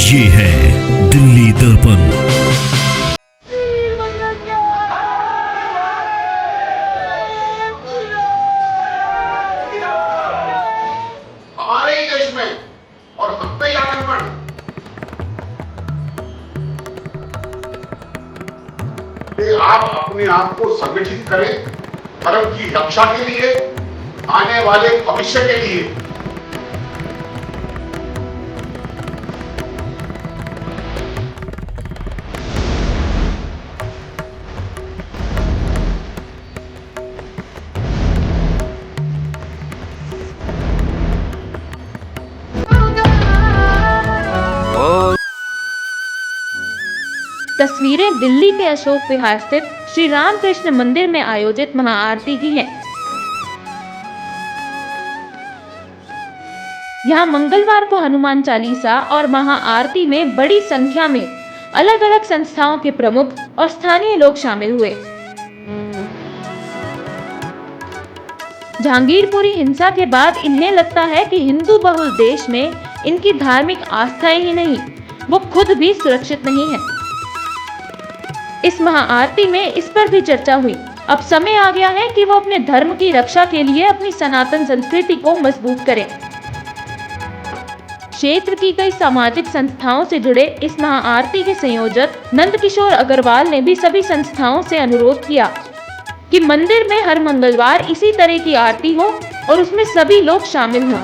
ये है दिल्ली दर्पण। हमारे ही देश में और हम पे आक्रमण, आप अपने आप को संगठित करें धर्म की रक्षा के लिए, आने वाले भविष्य के लिए। तस्वीरें दिल्ली के अशोक विहार स्थित श्री रामकृष्ण मंदिर में आयोजित महाआरती की हैं। यहाँ मंगलवार को हनुमान चालीसा और महाआरती में बड़ी संख्या में अलग अलग संस्थाओं के प्रमुख और स्थानीय लोग शामिल हुए। जहांगीरपुरी हिंसा के बाद इन्हें लगता है कि हिंदू बहुल देश में इनकी धार्मिक आस्थाएं ही नहीं, वो खुद भी सुरक्षित नहीं है। इस महाआरती में इस पर भी चर्चा हुई। अब समय आ गया है कि वो अपने धर्म की रक्षा के लिए अपनी सनातन संस्कृति को मजबूत करें। क्षेत्र की कई सामाजिक संस्थाओं से जुड़े इस महाआरती के संयोजक नंदकिशोर अग्रवाल ने भी सभी संस्थाओं से अनुरोध किया कि मंदिर में हर मंगलवार इसी तरह की आरती हो और उसमें सभी लोग शामिल हों।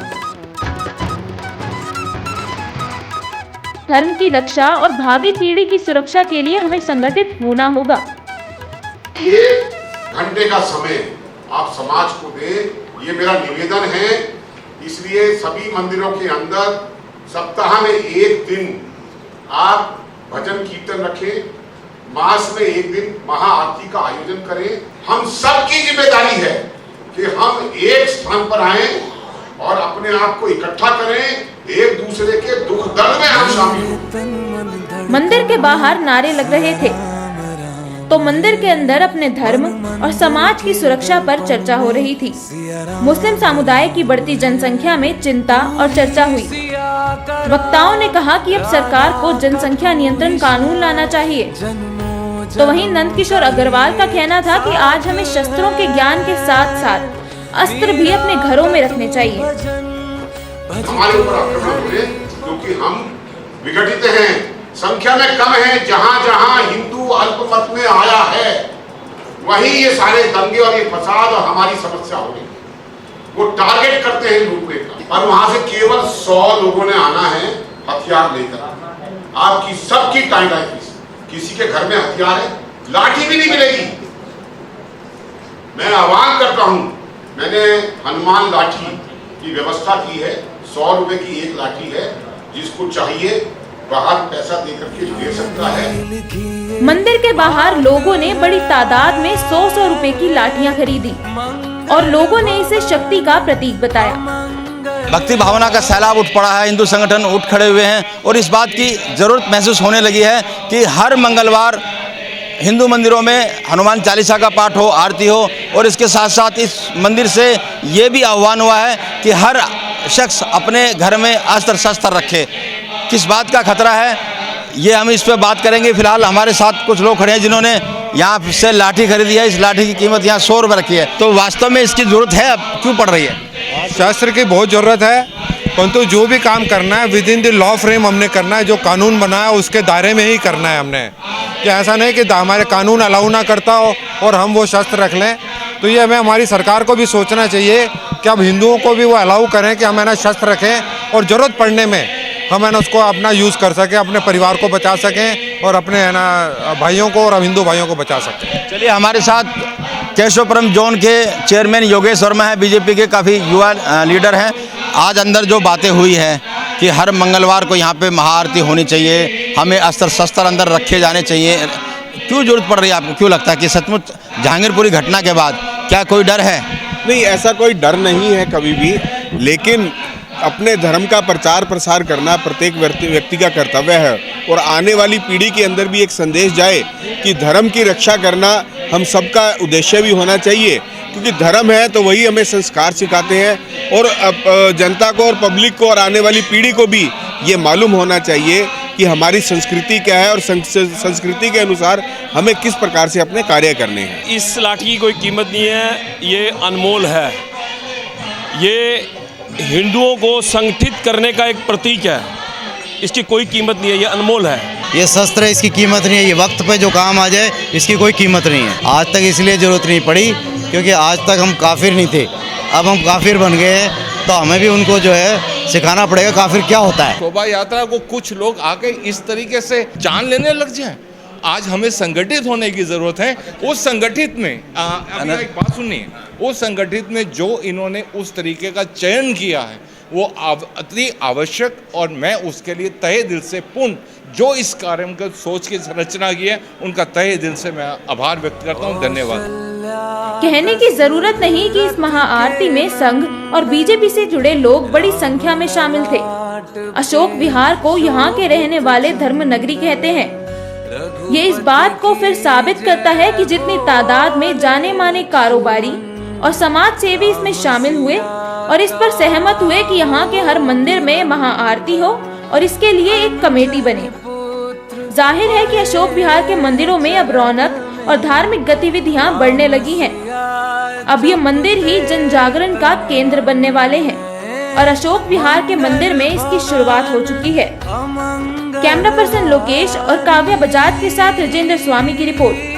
धर्म की रक्षा और भावी पीढ़ी की सुरक्षा के लिए हमें संगठित होना होगा। एक घंटे का समय आप समाज को दें, ये मेरा निवेदन है। इसलिए सभी मंदिरों के अंदर सप्ताह में एक दिन आप भजन कीर्तन रखें, मास में एक दिन महाआरती का आयोजन करें। हम सबकी जिम्मेदारी है कि हम एक स्थान पर आए और अपने आप को इकट्ठा करें, एक दूसरे के दुख दर्द में हम शामिल हों। मंदिर के बाहर नारे लग रहे थे तो मंदिर के अंदर अपने धर्म और समाज की सुरक्षा पर चर्चा हो रही थी। मुस्लिम समुदाय की बढ़ती जनसंख्या में चिंता और चर्चा हुई। वक्ताओं ने कहा कि अब सरकार को जनसंख्या नियंत्रण कानून लाना चाहिए। तो वहीं नंदकिशोर अग्रवाल का कहना था कि आज हमें शस्त्रों के ज्ञान के साथ साथ अस्त्र भी अपने घरों में रखने चाहिए। हमारे ऊपर आक्रमण हो रहे क्योंकि हम विघटित हैं, संख्या में कम हैं। जहां जहां हिंदू अल्पमत में आया है वहीं ये सारे दंगे और ये फसाद और हमारी समस्या हो रही। वो टारगेट करते हैं लूटने का, और वहां से केवल 100 लोगों ने आना है हथियार लेकर। आपकी सबकी टाइम है, किसी के घर में हथियार है, लाठी भी नहीं मिलेगी। मैं आह्वान करता हूं, मैंने हनुमान लाठी की व्यवस्था की है। 100 रुपए की एक लाठी है, जिसको चाहिए बाहर पैसा देकर के ले सकता है। मंदिर के बाहर लोगों ने बड़ी तादाद में 100 रुपए की लाठियां खरीदी और लोगों ने इसे शक्ति का प्रतीक बताया। भक्ति भावना का सैलाब उठ पड़ा है, हिंदू संगठन उठ खड़े हुए हैं और इस बात की जरूरत महसूस होने लगी है कि हर मंगलवार हिंदू मंदिरों में हनुमान चालीसा का पाठ हो, आरती हो, और इसके साथ साथ इस मंदिर से ये भी आह्वान हुआ है कि हर शख्स अपने घर में अस्त्र शस्त्र रखे। किस बात का खतरा है ये हम इस पर बात करेंगे। फिलहाल हमारे साथ कुछ लोग खड़े हैं जिन्होंने यहाँ से लाठी खरीदी है। इस लाठी की कीमत यहाँ 100 रुपये रखी है। तो वास्तव में इसकी ज़रूरत है, अब क्यों पड़ रही है? शस्त्र की बहुत ज़रूरत है, परंतु जो भी काम करना है with in the law frame हमने करना है। जो कानून बना है उसके दायरे में ही करना है हमने, कि ऐसा नहीं कि हमारे कानून अलाउ ना करता हो और हम वो शस्त्र रख लें। तो ये हमें हमारी सरकार को भी सोचना चाहिए कि अब हिंदुओं को भी वो अलाउ करें कि हम है ना शस्त्र रखें और ज़रूरत पड़ने में हम है ना उसको अपना यूज़ कर सकें, अपने परिवार को बचा सकें और अपने है ना भाइयों को और हिंदू भाइयों को बचा सकें। चलिए, हमारे साथ केशवपुरम जोन के चेयरमैन योगेश वर्मा है, बीजेपी के काफ़ी युवा लीडर हैं। आज अंदर जो बातें हुई हैं कि हर मंगलवार को यहाँ पे महाआरती होनी चाहिए, हमें अस्त्र शस्त्र अंदर रखे जाने चाहिए, क्यों जरूरत पड़ रही है आपको? क्यों लगता है कि सचमुच जहांगीरपुरी घटना के बाद क्या कोई डर है? नहीं, ऐसा कोई डर नहीं है कभी भी, लेकिन अपने धर्म का प्रचार प्रसार करना प्रत्येक व्यक्ति का कर्तव्य है और आने वाली पीढ़ी के अंदर भी एक संदेश जाए कि धर्म की रक्षा करना हम सबका उद्देश्य भी होना चाहिए, क्योंकि धर्म है तो वही हमें संस्कार सिखाते हैं और जनता को और पब्लिक को और आने वाली पीढ़ी को भी ये मालूम होना चाहिए कि कि हमारी संस्कृति क्या है और संस्कृति के अनुसार हमें किस प्रकार से अपने कार्य करने हैं। इस लाठी की कोई कीमत नहीं है, ये अनमोल है। ये हिंदुओं को संगठित करने का एक प्रतीक है, इसकी कोई कीमत नहीं है, ये अनमोल है। ये शस्त्र है, इसकी कीमत नहीं है। ये वक्त पे जो काम आ जाए इसकी कोई कीमत नहीं है। आज तक इसलिए ज़रूरत नहीं पड़ी क्योंकि आज तक हम काफिर नहीं थे, अब हम काफिर बन गए हैं, तो हमें भी उनको जो है सिखाना पड़ेगा काफिर क्या होता है। शोभा यात्रा को कुछ लोग आके इस तरीके से जान लेने लग जाए। आज हमें संगठित होने की ज़रूरत है। उस संगठित में एक बात सुनिए, उस संगठित में जो इन्होंने उस तरीके का चयन किया है वो अति आवश्यक, और मैं उसके लिए तहे दिल से पूर्ण जो इस कार्यक्रम को सोच के रचना की है उनका तहे दिल से मैं आभार व्यक्त करता हूँ। धन्यवाद। कहने की जरूरत नहीं कि इस महाआरती में संघ और बीजेपी से जुड़े लोग बड़ी संख्या में शामिल थे। अशोक विहार को यहाँ के रहने वाले धर्म नगरी कहते हैं। ये इस बात को फिर साबित करता है कि जितनी तादाद में जाने माने कारोबारी और समाज सेवी इसमें शामिल हुए और इस पर सहमत हुए कि यहाँ के हर मंदिर में महाआरती हो और इसके लिए एक कमेटी बने। जाहिर है कि अशोक विहार के मंदिरों में अब रौनक और धार्मिक गतिविधियां बढ़ने लगी हैं। अब ये मंदिर ही जन जागरण का केंद्र बनने वाले हैं और अशोक विहार के मंदिर में इसकी शुरुआत हो चुकी है। कैमरा पर्सन लोकेश और काव्या बजाज के साथ राजेंद्र स्वामी की रिपोर्ट।